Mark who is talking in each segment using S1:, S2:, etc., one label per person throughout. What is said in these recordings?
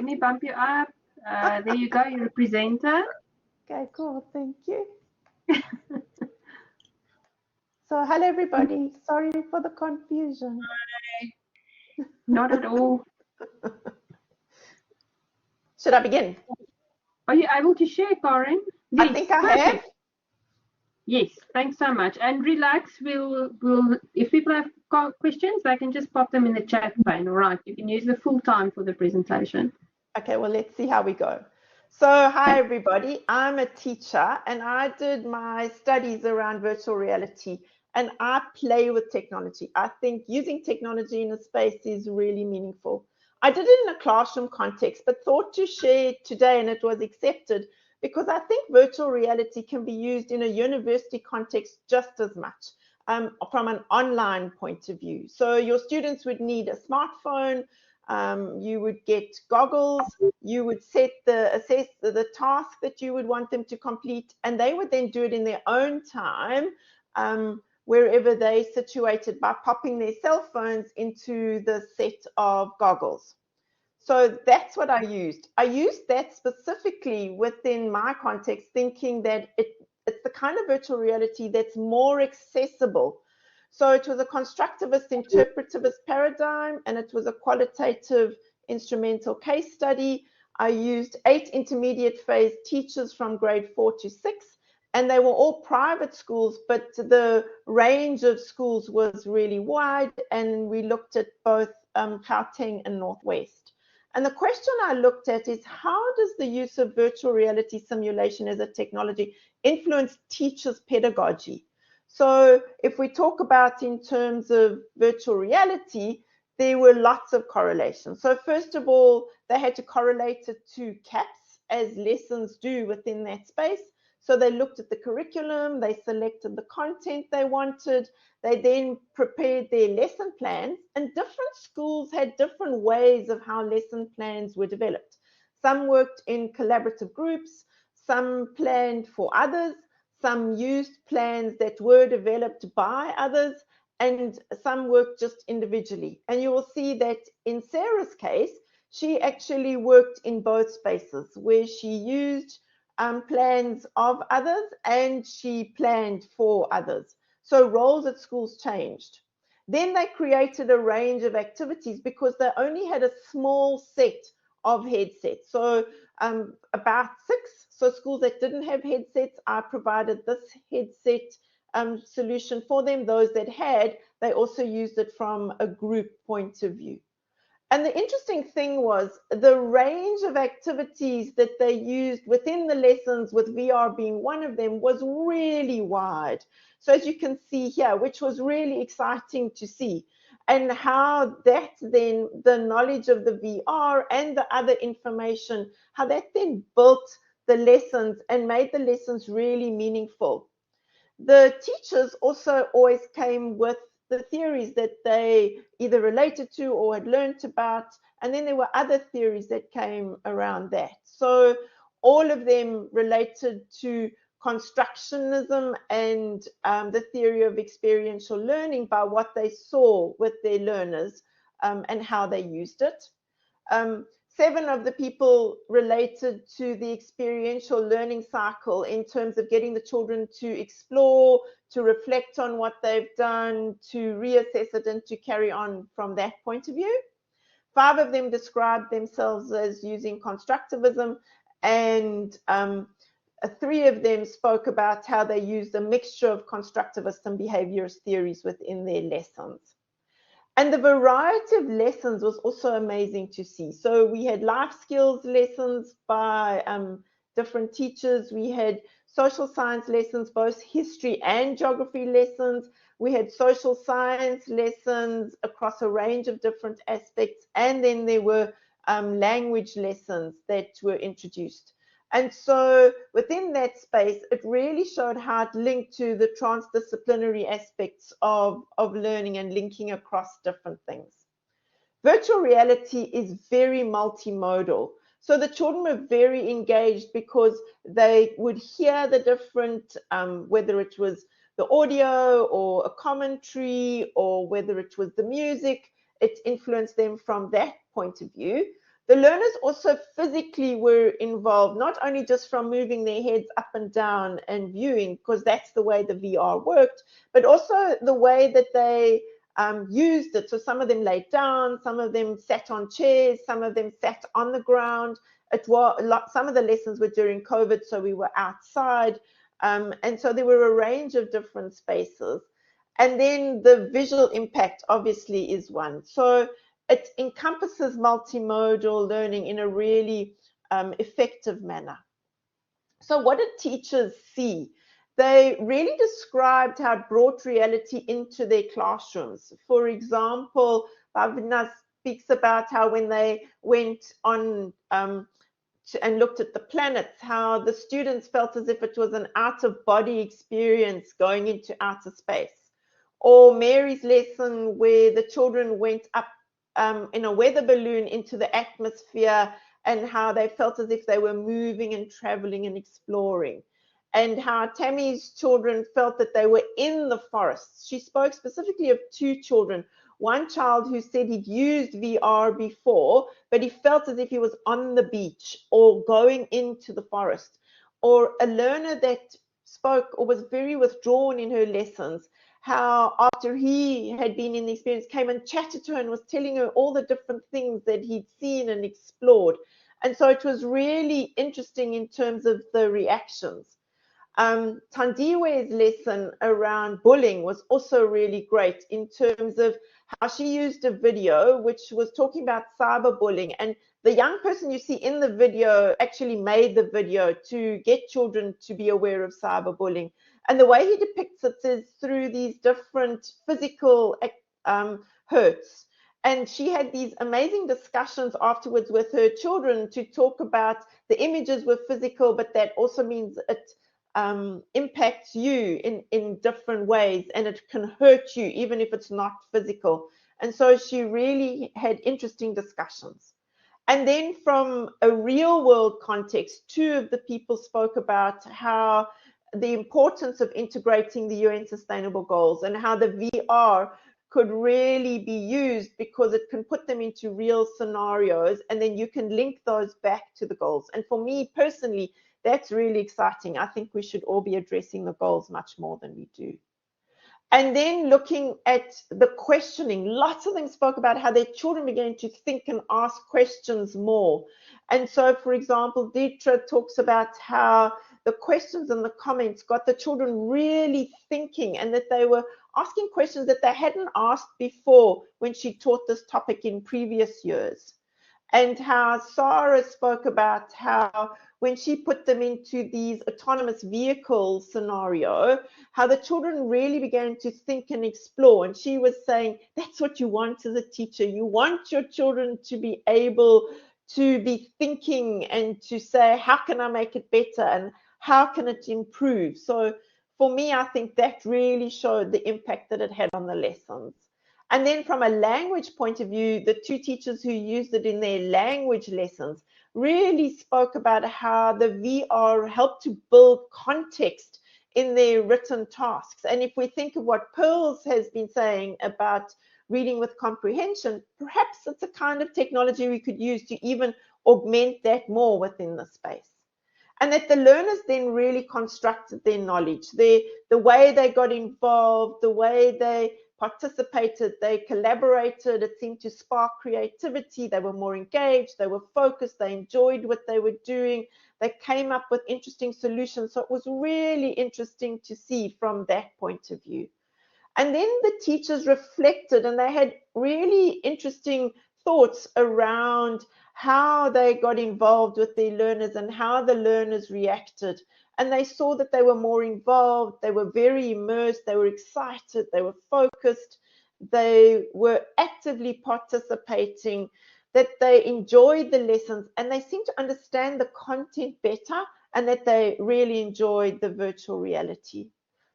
S1: let me bump you up. There you go, you're a presenter.
S2: Okay, cool. Thank you. So, hello, everybody. Sorry for the confusion.
S1: Not at all.
S2: Should I begin?
S1: Are you able to share, Karen?
S2: Yes, I think I have.
S1: Yes, thanks so much. And relax, we'll if people have questions, they can just pop them in the chat pane. All right, you can use the full time for the presentation.
S2: Okay, well, let's see how we go. So, hi, everybody. I'm a teacher, and I did my studies around virtual reality, and I play with technology. I think using technology in a space is really meaningful. I did it in a classroom context, but thought to share today, and it was accepted because I think virtual reality can be used in a university context just as much from an online point of view. So your students would need a smartphone, you would get goggles, you would assess the task that you would want them to complete, and they would then do it in their own time, wherever they situated by popping their cell phones into the set of goggles. So that's what I used. I used that specifically within my context, thinking that it's the kind of virtual reality that's more accessible. So it was a constructivist interpretivist paradigm, and it was a qualitative instrumental case study. I used 8 intermediate phase teachers from grade 4 to 6, and they were all private schools, but the range of schools was really wide, and we looked at both Gauteng and Northwest. And the question I looked at is, how does the use of virtual reality simulation as a technology influence teachers' pedagogy? So if we talk about in terms of virtual reality, there were lots of correlations. So first of all, they had to correlate it to CAPS, as lessons do within that space. So they looked at the curriculum, they selected the content they wanted, they then prepared their lesson plans, and different schools had different ways of how lesson plans were developed. Some worked in collaborative groups, some planned for others, some used plans that were developed by others, and some worked just individually. And you will see that in Sarah's case, she actually worked in both spaces, where she used plans of others and she planned for others. So roles at schools changed. Then they created a range of activities because they only had a small set of headsets. So about 6. So schools that didn't have headsets, I provided this headset solution for them. Those that had, they also used it from a group point of view. And the interesting thing was the range of activities that they used within the lessons, with VR being one of them, was really wide. So as you can see here, which was really exciting to see, and how that then, the knowledge of the VR and the other information, how that then built the lessons and made the lessons really meaningful. The teachers also always came with the theories that they either related to or had learned about, and then there were other theories that came around that. So all of them related to constructionism and the theory of experiential learning by what they saw with their learners and how they used it. 7 of the people related to the experiential learning cycle in terms of getting the children to explore, to reflect on what they've done, to reassess it, and to carry on from that point of view. 5 of them described themselves as using constructivism, and 3 of them spoke about how they used a mixture of constructivist and behaviorist theories within their lessons. And the variety of lessons was also amazing to see. So we had life skills lessons by different teachers. We had social science lessons, both history and geography lessons. We had social science lessons across a range of different aspects. And then there were language lessons that were introduced. And so within that space, it really showed how it linked to the transdisciplinary aspects of learning and linking across different things. Virtual reality is very multimodal. So the children were very engaged because they would hear the different, whether it was the audio or a commentary or whether it was the music, it influenced them from that point of view. The learners also physically were involved, not only just from moving their heads up and down and viewing, because that's the way the VR worked, but also the way that they used it. So some of them laid down, some of them sat on chairs, some of them sat on the ground. It was some of the lessons were during COVID, so we were outside. And so there were a range of different spaces. And then the visual impact obviously is one. So it encompasses multimodal learning in a really effective manner. So what did teachers see? They really described how it brought reality into their classrooms. For example, Bhavna speaks about how when they went on and looked at the planets, how the students felt as if it was an out-of-body experience going into outer space. Or Mary's lesson where the children went up in a weather balloon into the atmosphere and how they felt as if they were moving and traveling and exploring. And how Tammy's children felt that they were in the forest. She spoke specifically of two children. One child who said he'd used VR before, but he felt as if he was on the beach or going into the forest. Or a learner that spoke or was very withdrawn in her lessons, how after he had been in the experience, came and chatted to her and was telling her all the different things that he'd seen and explored. And so it was really interesting in terms of the reactions. Tandiwe's lesson around bullying was also really great in terms of how she used a video which was talking about cyberbullying, and the young person you see in the video actually made the video to get children to be aware of cyberbullying. And the way he depicts it is through these different physical hurts. And she had these amazing discussions afterwards with her children to talk about the images were physical, but that also means it impacts you in different ways, and it can hurt you even if it's not physical. And so she really had interesting discussions. And then from a real world context, two of the people spoke about how the importance of integrating the UN Sustainable Goals and how the VR could really be used because it can put them into real scenarios, and then you can link those back to the goals. And for me personally, that's really exciting. I think we should all be addressing the goals much more than we do. And then looking at the questioning, lots of them spoke about how their children began to think and ask questions more. And so, for example, Deetra talks about how the questions and the comments got the children really thinking, and that they were asking questions that they hadn't asked before when she taught this topic in previous years. And how Sarah spoke about how when she put them into these autonomous vehicle scenario, how the children really began to think and explore. And she was saying, that's what you want as a teacher. You want your children to be able to be thinking and to say, how can I make it better? And how can it improve? So for me, I think that really showed the impact that it had on the lessons. And then from a language point of view, the two teachers who used it in their language lessons really spoke about how the VR helped to build context in their written tasks. And if we think of what Pearls has been saying about reading with comprehension, perhaps it's a kind of technology we could use to even augment that more within the space. And that the learners then really constructed their knowledge, the way they got involved, the way they participated, they collaborated, it seemed to spark creativity, they were more engaged, they were focused, they enjoyed what they were doing, they came up with interesting solutions. So it was really interesting to see from that point of view. And then the teachers reflected, and they had really interesting thoughts around how they got involved with their learners and how the learners reacted. And they saw that they were more involved, they were very immersed, they were excited, they were focused, they were actively participating, that they enjoyed the lessons, and they seemed to understand the content better, and that they really enjoyed the virtual reality.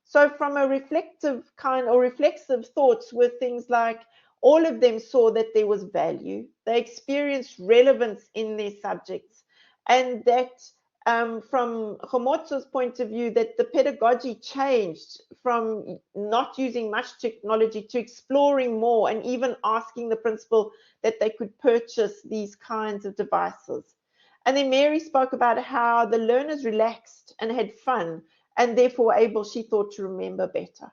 S2: So from a reflective kind or reflexive thoughts were things like, all of them saw that there was value, they experienced relevance in their subjects, and that from Khomotso's point of view, that the pedagogy changed from not using much technology to exploring more, and even asking the principal that they could purchase these kinds of devices. And then Mary spoke about how the learners relaxed and had fun, and therefore were able, she thought, to remember better.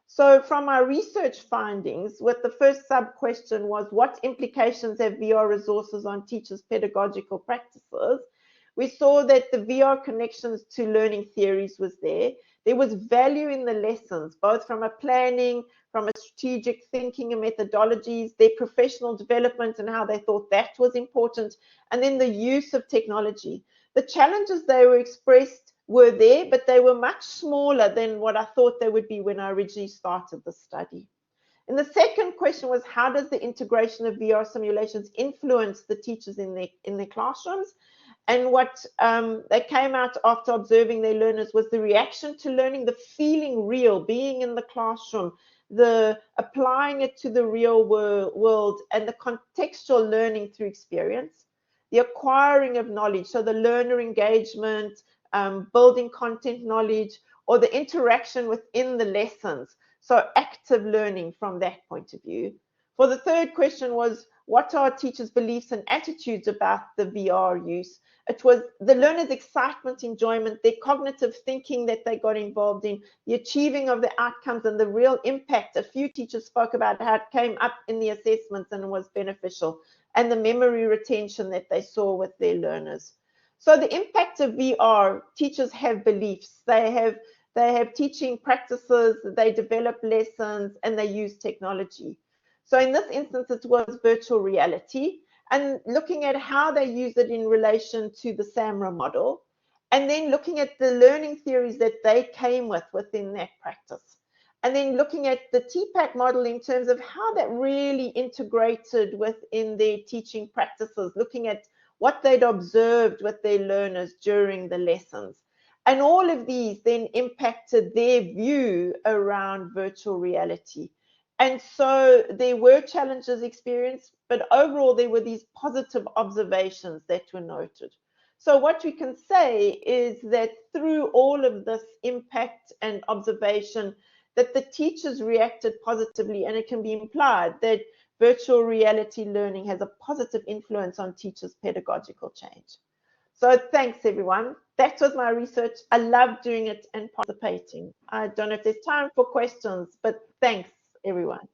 S2: So from our research findings, what the first sub-question was, what implications have VR resources on teachers' pedagogical practices? We saw that the VR connections to learning theories was there. There was value in the lessons, both from a planning, from a strategic thinking and methodologies, their professional development and how they thought that was important, and then the use of technology. The challenges they were expressed were there, but they were much smaller than what I thought they would be when I originally started the study. And the second question was, how does the integration of VR simulations influence the teachers in their classrooms? And what they came out after observing their learners was the reaction to learning, the feeling real, being in the classroom, the applying it to the real world, and the contextual learning through experience, the acquiring of knowledge, so the learner engagement, building content knowledge, or the interaction within the lessons, so active learning from that point of view. For the third question was, what are teachers' beliefs and attitudes about the VR use? It was the learners' excitement, enjoyment, their cognitive thinking that they got involved in, the achieving of the outcomes and the real impact. A few teachers spoke about how it came up in the assessments and was beneficial, and the memory retention that they saw with their learners. So the impact of VR, teachers have beliefs, they have teaching practices, they develop lessons, and they use technology. So in this instance, it was virtual reality, and looking at how they use it in relation to the SAMRA model, and then looking at the learning theories that they came with within that practice. And then looking at the TPACK model in terms of how that really integrated within their teaching practices, looking at what they'd observed with their learners during the lessons. And all of these then impacted their view around virtual reality. And so there were challenges experienced, but overall there were these positive observations that were noted. So what we can say is that through all of this impact and observation, that the teachers reacted positively, and it can be implied that virtual reality learning has a positive influence on teachers' pedagogical change. So thanks, everyone. That was my research. I love doing it and participating. I don't know if there's time for questions, but thanks, everyone.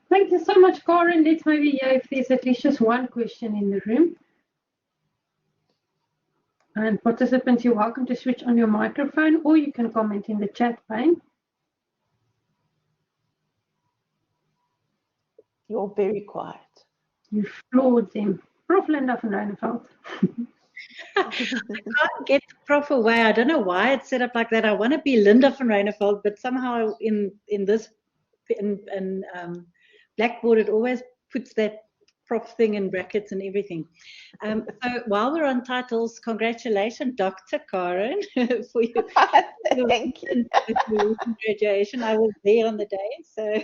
S1: Thank you so much, Karen. Let's maybe hear if there's at least just one question in the room. And participants, you're welcome to switch on your microphone, or you can comment in the chat pane.
S2: You're very quiet.
S1: You floored them. Prof. Linda van Ryneveld.
S3: I can't get the proper way. I don't know why it's set up like that. I want to be Linda van Ryneveld, but somehow in Blackboard it always puts that prof thing in brackets and everything. So while we're on titles, congratulations, Dr. Karen, for your
S2: Thank you.
S3: graduation. I was there on the day, so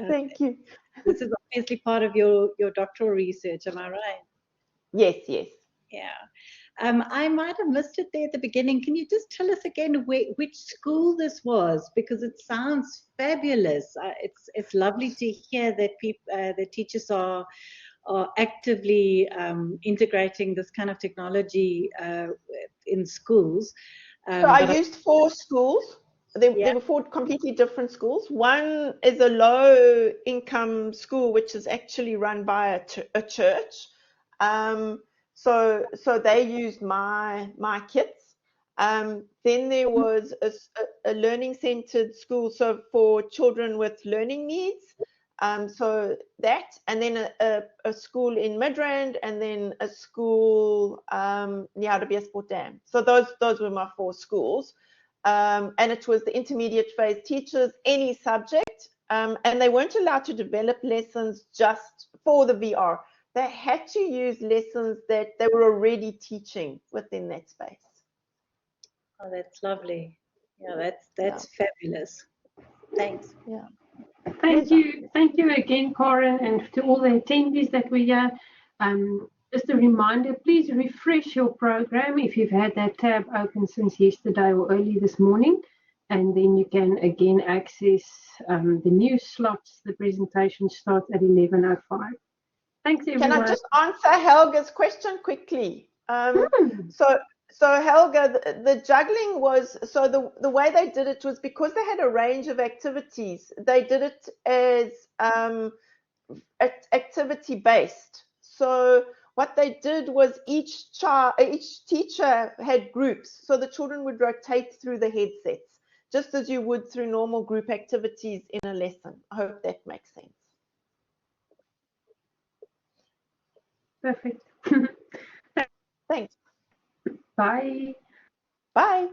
S2: thank you.
S3: This is obviously part of your doctoral research, am I right?
S2: Yes, yes.
S3: Yeah. I might have missed it there at the beginning. Can you just tell us again which school this was? Because it sounds fabulous. It's lovely to hear that the teachers are actively integrating this kind of technology in schools.
S2: So I used 4 schools. There were 4 completely different schools. One is a low-income school, which is actually run by a church. So they used my kits. Then there was a learning-centered school, so for children with learning needs. So that, and then a school in Midrand, and then a school near the Beersport Dam. So those were my 4 schools. And it was the intermediate phase teachers, any subject, and they weren't allowed to develop lessons just for the VR. They had to use lessons that they were already teaching within that space.
S3: Oh, that's lovely. Yeah, that's fabulous. Thanks.
S2: Yeah.
S1: Thank you again, Karen, and to all the attendees that were here. Just a reminder, please refresh your program if you've had that tab open since yesterday or early this morning, and then you can again access the new slots. The presentation starts at 11:05. Thanks, everyone.
S2: Can I just answer Helga's question quickly? So Helga, the juggling was, so the way they did it was because they had a range of activities. They did it as activity based. So what they did was each teacher had groups. So the children would rotate through the headsets, just as you would through normal group activities in a lesson. I hope that makes sense.
S1: Perfect.
S2: Thanks.
S1: Bye.
S2: Bye.